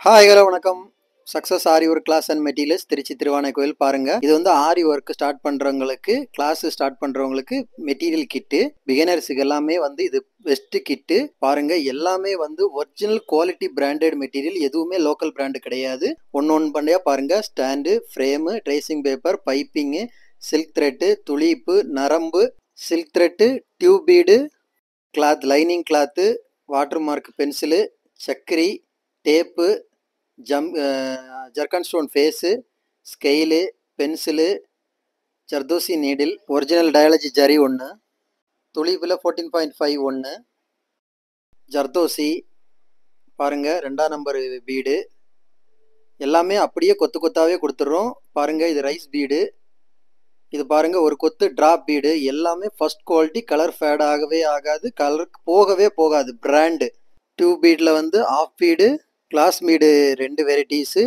Hi hello வணக்கம். Success Aari work class and materials Trichy Thiruvanaikoil பாருங்க. இது வந்து ஆரி ஒர்க் ஸ்டார்ட் பண்றவங்களுக்கு, கிளாஸ் ஸ்டார்ட் பண்றவங்களுக்கு மெட்டீரியல் கிட்டு, பிகினர்ஸுக்கு எல்லாமே வந்து இது பெஸ்ட் கிட்டு பாருங்க. எல்லாமே வந்து ஒரிஜினல் குவாலிட்டி பிராண்டட் மெட்டீரியல், எதுவுமே லோக்கல் பிராண்டு கிடையாது. ஒன்று பண்ணியா பாருங்க. Stand, frame, tracing paper, piping, silk thread, துளிப்பு, நரம்பு, silk thread, tube bead, cloth, lining cloth, water mark pencil, சக்கரி, tape, zircon stone face, scale, pencil, zardozi needle, original டயாலஜி zari ஒன்று, துளிப்பில் 14.5 ஒன்று, ஜர்தோசி பாருங்கள் 2ஆம் நம்பர் பீடு, எல்லாமே அப்படியே கொத்து கொத்தாவே கொடுத்துட்றோம் பாருங்கள். இது ரைஸ் பீடு, இது பாருங்கள் ஒரு கொத்து ட்ராப் பீடு, எல்லாமே ஃபர்ஸ்ட் குவாலிட்டி. கலர் ஃபேட் ஆகவே ஆகாது, கலர் போகவே போகாது, பிராண்டு. டியூப் பீடில் வந்து half bead, glass bead 2 varieties,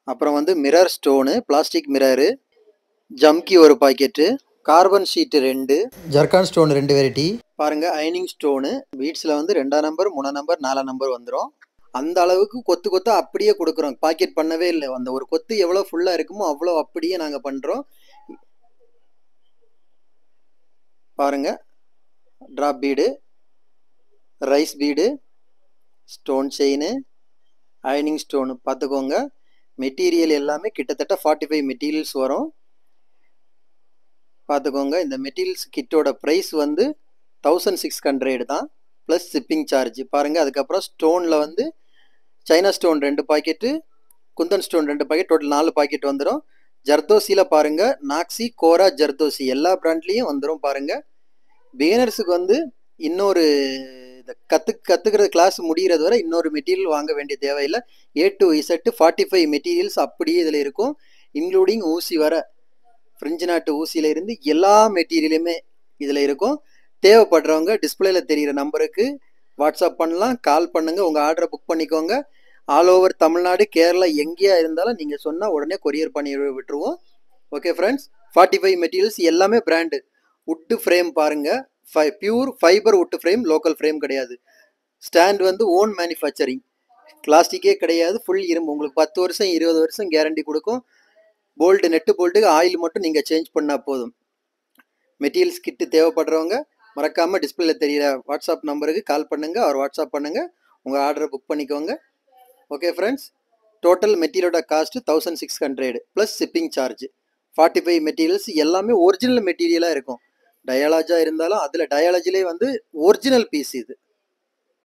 அப்புறம் வந்து மிரர் ஸ்டோனு, பிளாஸ்டிக் மிரரு, ஜம்கி ஒரு packet, carbon sheet 2, zircon stone 2 variety பாருங்கள். அயனிங் ஸ்டோனு பீட்ஸில் வந்து 2ஆம் நம்பர், 3ஆம் நம்பர், 4ஆம் நம்பர் வந்துடும். அந்த அளவுக்கு கொத்து கொத்து அப்படியே கொடுக்குறோம், பாக்கெட் பண்ணவே இல்லை. அந்த ஒரு கொத்து எவ்வளோ ஃபுல்லாக இருக்குமோ அவ்வளோ அப்படியே நாங்கள் பண்ணுறோம் பாருங்கள். Drop bead, rice bead, stone chain, அயனிங் ஸ்டோனு பார்த்துக்கோங்க. மெட்டீரியல் எல்லாமே கிட்டத்தட்ட 45 மெட்டீரியல்ஸ் வரும் பார்த்துக்கோங்க. இந்த மெட்டீரியல்ஸ் கிட்டோட ப்ரைஸ் வந்து 1600 தான், ப்ளஸ் ஷிப்பிங் சார்ஜ் பாருங்கள். அதுக்கப்புறம் ஸ்டோனில் வந்து China stone 2 packet, Kundan stone 2 packet, total 4 packet வந்துடும். ஜர்தோசியில் பாருங்கள், நாக்ஸி, கோரா, ஜர்தோசி எல்லா பிராண்ட்லேயும் வந்துடும் பாருங்கள். பிகினர்ஸுக்கு வந்து இன்னொரு கற்றுக்கிறது கிளாஸ் முடிகிறது வரை இன்னொரு மெட்டீரியல் வாங்க வேண்டிய தேவையில்லை. A to Z 45 மெட்டீரியல்ஸ் அப்படியே இதில் இருக்கும், இன்க்ளூடிங் ஊசி வர, ஃப்ரிஞ்சு நாட்டு ஊசியில் இருந்து எல்லா மெட்டீரியலுமே இதில் இருக்கும். தேவைப்படுறவங்க டிஸ்பிளேல தெரிகிற நம்பருக்கு வாட்ஸ்அப் பண்ணலாம், கால் பண்ணுங்கள், உங்கள் ஆர்டரை புக் பண்ணிக்கோங்க. ஆல் ஓவர் தமிழ்நாடு, கேரளா எங்கேயா இருந்தாலும் நீங்கள் சொன்னால் உடனே கொரியர் பண்ணி விட்டுருவோம். ஓகே ஃப்ரெண்ட்ஸ், 45 மெட்டீரியல்ஸ் எல்லாமே பிராண்டு. உட்டு ஃப்ரேம் பாருங்கள், பியூர் ஃபைபர் உட்டு ஃப்ரேம், லோக்கல் ஃப்ரேம் கிடையாது. ஸ்டாண்ட் வந்து ஓன் மேனுஃபேக்சரிங், பிளாஸ்டிக்கே கிடையாது, ஃபுல் இரும்பு. உங்களுக்கு 10 வருஷம் 20 வருஷம் கேரண்டி கொடுக்கும். போல்டு, நெட்டு போல்ட்டுக்கு ஆயில் மட்டும் நீங்கள் சேஞ்ச் பண்ணால் போதும். மெட்டீரியல்ஸ் கிட்டு தேவைப்படுறவங்க மறக்காமல் டிஸ்பிளேல தெரிகிற வாட்ஸ்அப் நம்பருக்கு கால் பண்ணுங்கள், அவர் வாட்ஸ்அப் பண்ணுங்கள், உங்கள் ஆர்டரை புக் பண்ணிக்கோங்க. ஓகே ஃப்ரெண்ட்ஸ், டோட்டல் மெட்டீரியலோட cost 1600 plus shipping charge. 45 materials எல்லாமே ஒரிஜினல் மெட்டீரியலாக இருக்கும். டயாலஜாக இருந்தாலும் அதில் டயாலஜிலே வந்து ஒரிஜினல் பீஸ் இது.